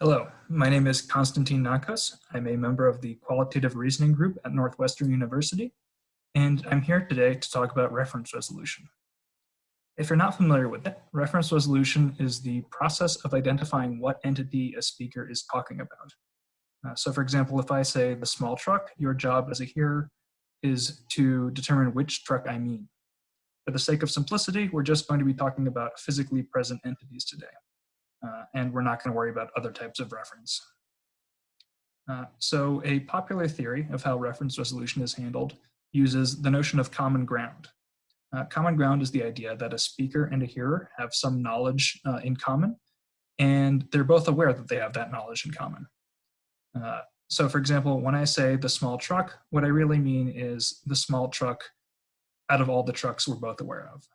Hello, my name is Constantine Nakos. I'm a member of the Qualitative Reasoning Group at Northwestern University, and I'm here today to talk about reference resolution. If you're not familiar with it, reference resolution is the process of identifying what entity a speaker is talking about. So for example, if I say the small truck, your job as a hearer is to determine which truck I mean. For the sake of simplicity, we're just going to be talking about physically present entities today. And we're not going to worry about other types of reference. So a popular theory of how reference resolution is handled uses the notion of common ground. Common ground is the idea that a speaker and a hearer have some knowledge in common, and they're both aware that they have that knowledge in common. So for example, when I say the small truck, what I really mean is the small truck out of all the trucks we're both aware of.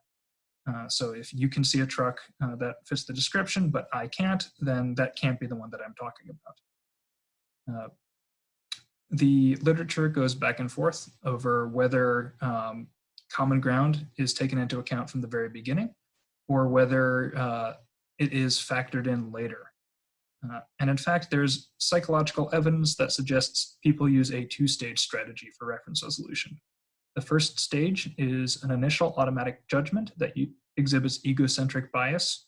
So if you can see a truck that fits the description, but I can't, then that can't be the one that I'm talking about. The literature goes back and forth over whether common ground is taken into account from the very beginning, or whether it is factored in later. And in fact, there's psychological evidence that suggests people use a two-stage strategy for reference resolution. The first stage is an initial automatic judgment that exhibits egocentric bias.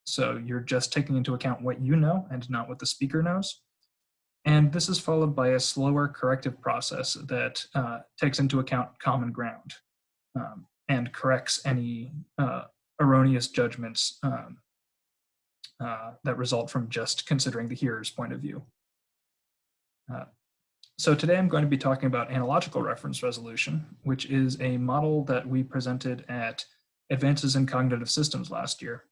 So you're just taking into account what you know and not what the speaker knows. And this is followed by a slower corrective process that takes into account common ground and corrects any erroneous judgments that result from just considering the hearer's point of view. So today I'm going to be talking about analogical reference resolution, which is a model that we presented at Advances in Cognitive Systems last year.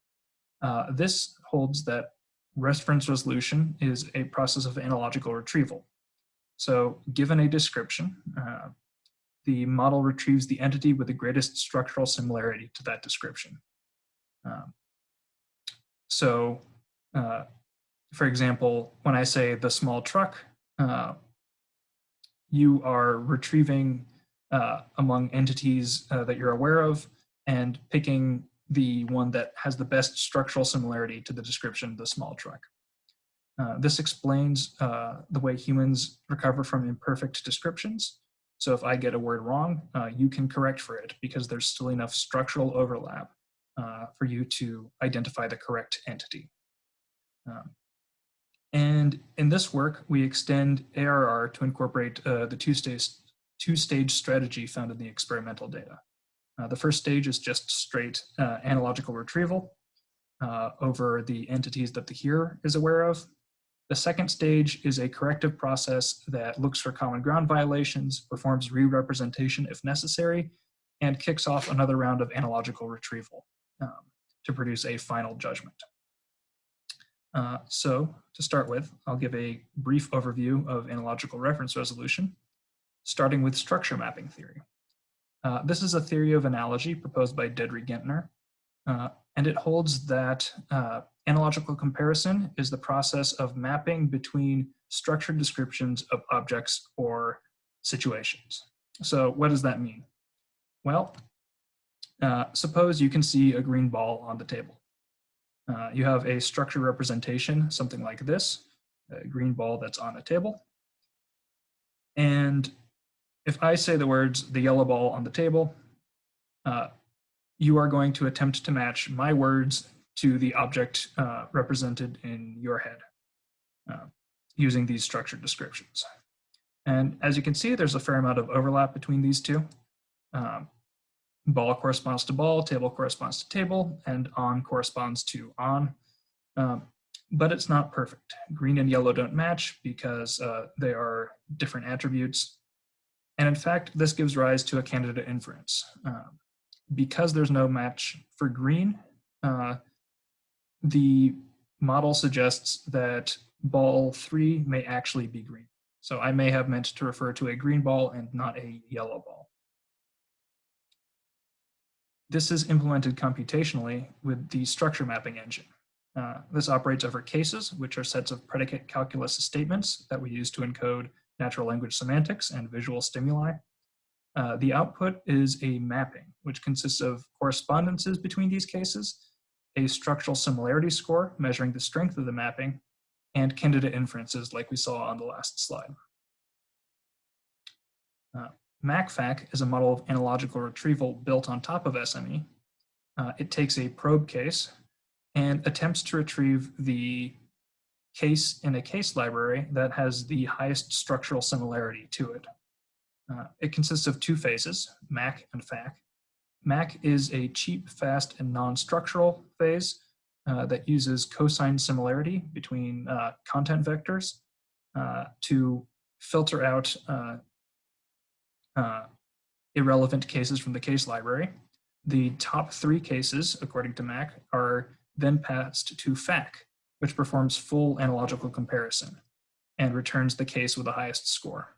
This holds that reference resolution is a process of analogical retrieval. So given a description, the model retrieves the entity with the greatest structural similarity to that description. For example, when I say the small truck, you are retrieving among entities that you're aware of and picking the one that has the best structural similarity to the description, the small truck. This explains the way humans recover from imperfect descriptions. So if I get a word wrong, you can correct for it because there's still enough structural overlap for you to identify the correct entity. And in this work, we extend ARR to incorporate the two-stage strategy found in the experimental data. The first stage is just straight analogical retrieval over the entities that the hearer is aware of. The second stage is a corrective process that looks for common ground violations, performs re-representation if necessary, and kicks off another round of analogical retrieval to produce a final judgment. So to start with, I'll give a brief overview of analogical reference resolution, starting with structure mapping theory. This is a theory of analogy proposed by Dedry-Gentner, and it holds that analogical comparison is the process of mapping between structured descriptions of objects or situations. So what does that mean? Well, suppose you can see a green ball on the table. You have a structured representation, something like this, a green ball that's on a table. And if I say the words, the yellow ball on the table, you are going to attempt to match my words to the object represented in your head using these structured descriptions. And as you can see, there's a fair amount of overlap between these two. Ball corresponds to ball, table corresponds to table, and on corresponds to on. But it's not perfect. Green and yellow don't match because they are different attributes. And in fact, this gives rise to a candidate inference. Because there's no match for green, the model suggests that ball 3 may actually be green. So I may have meant to refer to a green ball and not a yellow ball. This is implemented computationally with the structure mapping engine. This operates over cases, which are sets of predicate calculus statements that we use to encode natural language semantics and visual stimuli. The output is a mapping, which consists of correspondences between these cases, a structural similarity score measuring the strength of the mapping, and candidate inferences like we saw on the last slide. MACFAC is a model of analogical retrieval built on top of SME. It takes a probe case and attempts to retrieve the case in a case library that has the highest structural similarity to it. It consists of two phases, MAC and FAC. MAC is a cheap, fast, and non-structural phase that uses cosine similarity between content vectors to filter out irrelevant cases from the case library. The top 3 cases, according to MAC, are then passed to FAC, which performs full analogical comparison and returns the case with the highest score.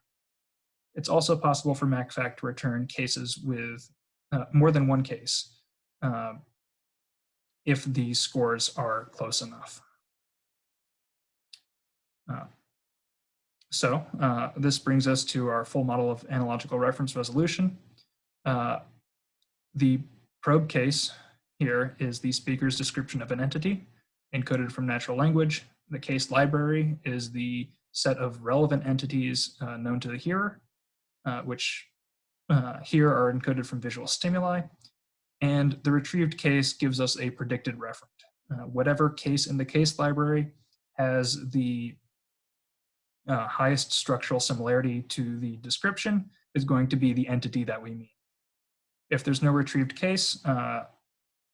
It's also possible for MACFAC to return cases with more than one case if the scores are close enough. This brings us to our full model of analogical reference resolution. The probe case here is the speaker's description of an entity encoded from natural language. The case library is the set of relevant entities known to the hearer, which here are encoded from visual stimuli. And the retrieved case gives us a predicted referent. Whatever case in the case library has the highest structural similarity to the description is going to be the entity that we mean. If there's no retrieved case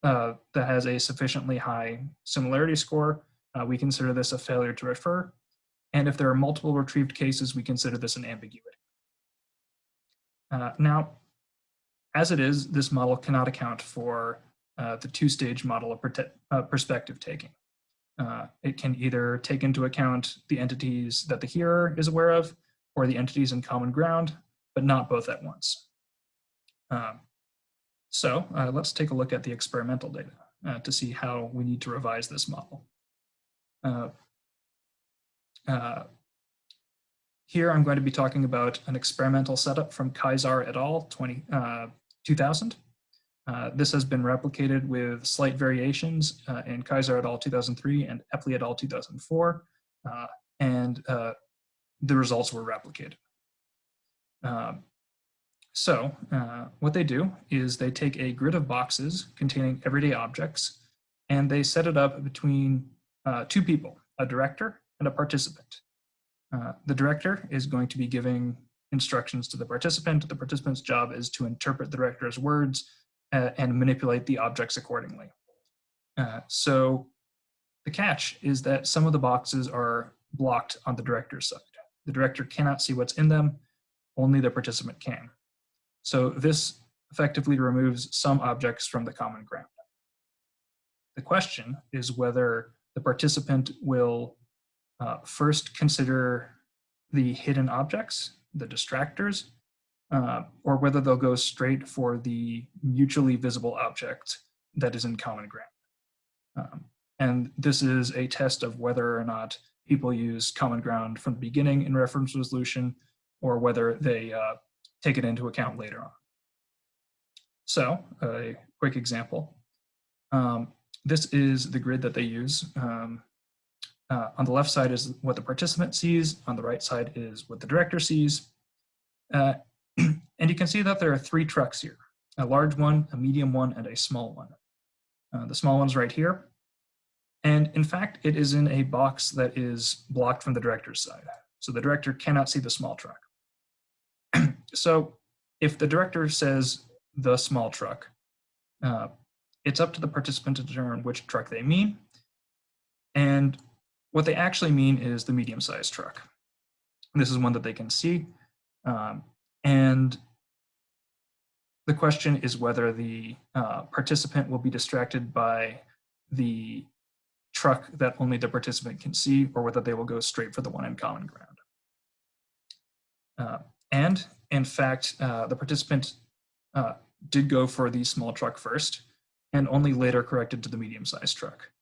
that has a sufficiently high similarity score, we consider this a failure to refer. And if there are multiple retrieved cases, we consider this an ambiguity. Now, as it is, this model cannot account for the two-stage model of perspective taking. It can either take into account the entities that the hearer is aware of or the entities in common ground, but not both at once. Let's take a look at the experimental data to see how we need to revise this model. Here I'm going to be talking about an experimental setup from Kaisar et al. 2000. This has been replicated with slight variations in Kaisar et al. 2003 and Epley et al. 2004, and the results were replicated. What they do is they take a grid of boxes containing everyday objects, and they set it up between 2 people, a director and a participant. The director is going to be giving instructions to the participant. The participant's job is to interpret the director's words and manipulate the objects accordingly. So the catch is that some of the boxes are blocked on the director's side. The director cannot see what's in them, only the participant can. So this effectively removes some objects from the common ground. The question is whether the participant will first consider the hidden objects, the distractors, or whether they'll go straight for the mutually visible object that is in common ground. And this is a test of whether or not people use common ground from the beginning in reference resolution, or whether they take it into account later on. So, a quick example. This is the grid that they use. On the left side is what the participant sees. On the right side is what the director sees. And you can see that there are 3 trucks here, a large one, a medium one, and a small one. The small one's right here. And in fact, it is in a box that is blocked from the director's side. So the director cannot see the small truck. So if the director says the small truck, it's up to the participant to determine which truck they mean. And what they actually mean is the medium-sized truck. This is one that they can see. And the question is whether the participant will be distracted by the truck that only the participant can see, or whether they will go straight for the one in common ground. And in fact, the participant did go for the small truck first, and only later corrected to the medium-sized truck.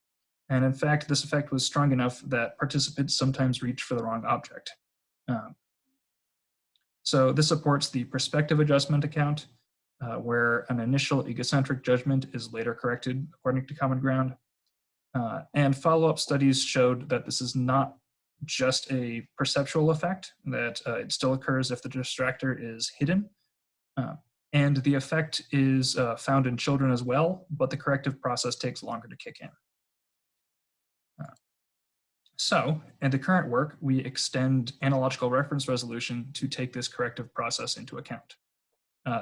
And in fact, this effect was strong enough that participants sometimes reach for the wrong object. So this supports the perspective adjustment account, where an initial egocentric judgment is later corrected according to common ground. And follow-up studies showed that this is not just a perceptual effect, that it still occurs if the distractor is hidden. And the effect is found in children as well, but the corrective process takes longer to kick in. So, in the current work, we extend analogical reference resolution to take this corrective process into account.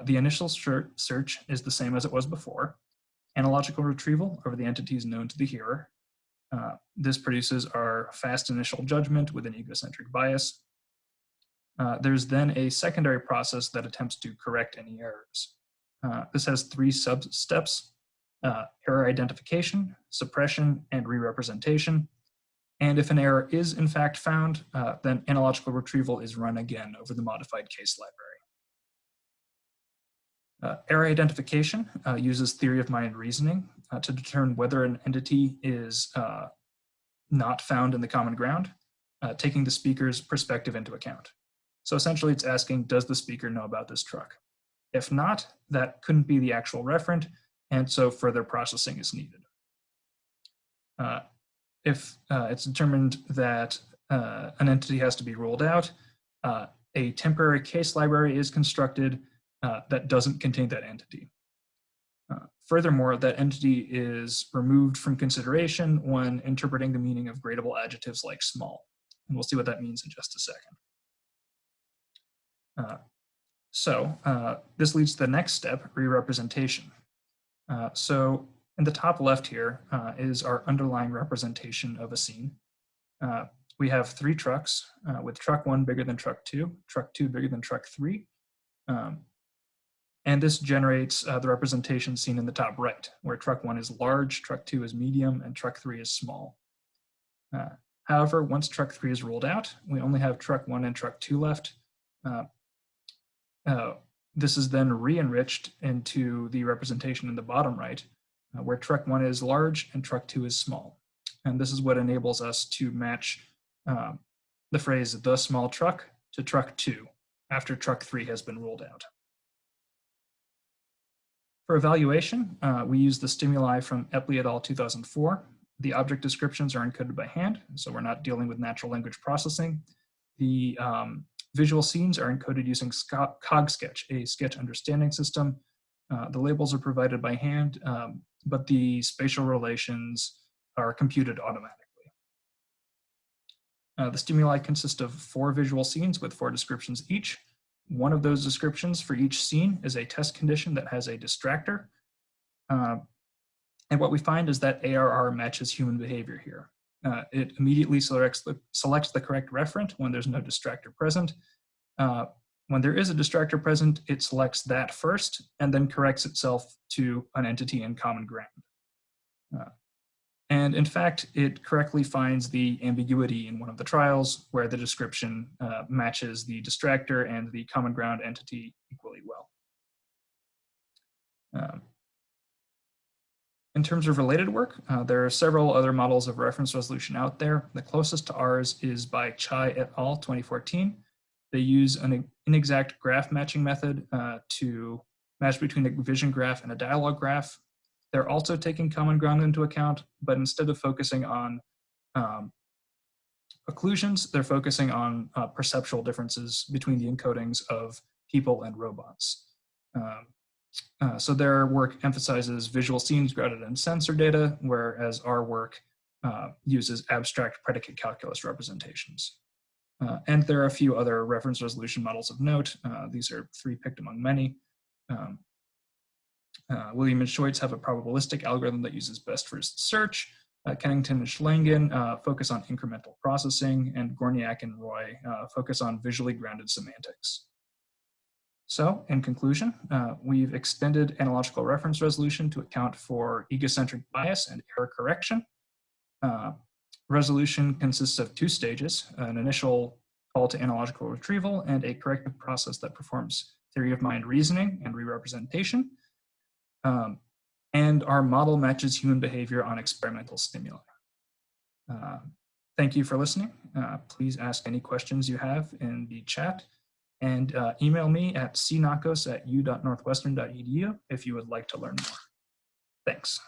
The initial search is the same as it was before. Analogical retrieval over the entities known to the hearer. This produces our fast initial judgment with an egocentric bias. There's then a secondary process that attempts to correct any errors. This has 3 sub-steps: error identification, suppression, and re-representation. And if an error is in fact found, then analogical retrieval is run again over the modified case library. Error identification uses theory of mind reasoning to determine whether an entity is not found in the common ground, taking the speaker's perspective into account. So essentially it's asking, does the speaker know about this truck? If not, that couldn't be the actual referent, and so further processing is needed. If it's determined that an entity has to be ruled out, a temporary case library is constructed that doesn't contain that entity. Furthermore, that entity is removed from consideration when interpreting the meaning of gradable adjectives like small. And we'll see what that means in just a second. This leads to the next step, re-representation. So in the top left here is our underlying representation of a scene. We have 3 trucks, with truck 1 bigger than truck 2 bigger than truck 3. And this generates the representation seen in the top right, where truck 1 is large, truck 2 is medium, and truck 3 is small. However, once truck 3 is ruled out, we only have truck 1 and truck 2 left. This is then re-enriched into the representation in the bottom right, where truck 1 is large and truck 2 is small. And this is what enables us to match the phrase "the small truck" to truck 2 after truck 3 has been ruled out. For evaluation, we use the stimuli from Epley et al. 2004. The object descriptions are encoded by hand, so we're not dealing with natural language processing. The visual scenes are encoded using CogSketch, a sketch understanding system. The labels are provided by hand, but the spatial relations are computed automatically. The stimuli consist of 4 visual scenes with 4 descriptions each. One of those descriptions for each scene is a test condition that has a distractor. And what we find is that ARR matches human behavior here. It immediately selects the correct referent when there's no distractor present. When there is a distractor present, it selects that first and then corrects itself to an entity in common ground. And in fact, it correctly finds the ambiguity in one of the trials where the description matches the distractor and the common ground entity equally well. In terms of related work, there are several other models of reference resolution out there. The closest to ours is by Chai et al. 2014. They use an inexact graph matching method to match between a vision graph and a dialogue graph. They're also taking common ground into account, but instead of focusing on occlusions, they're focusing on perceptual differences between the encodings of people and robots. So their work emphasizes visual scenes grounded in sensor data, whereas our work uses abstract predicate calculus representations. And there are a few other reference resolution models of note. These are 3 picked among many. William and Scheutz have a probabilistic algorithm that uses best first search. Kennington and Schlangen focus on incremental processing, and Gorniak and Roy focus on visually grounded semantics. So, in conclusion, we've extended analogical reference resolution to account for egocentric bias and error correction. Resolution consists of 2 stages, an initial call to analogical retrieval and a corrective process that performs theory of mind reasoning and re-representation. And our model matches human behavior on experimental stimuli. Thank you for listening. Please ask any questions you have in the chat, and email me at cnakos@u.northwestern.edu if you would like to learn more. Thanks.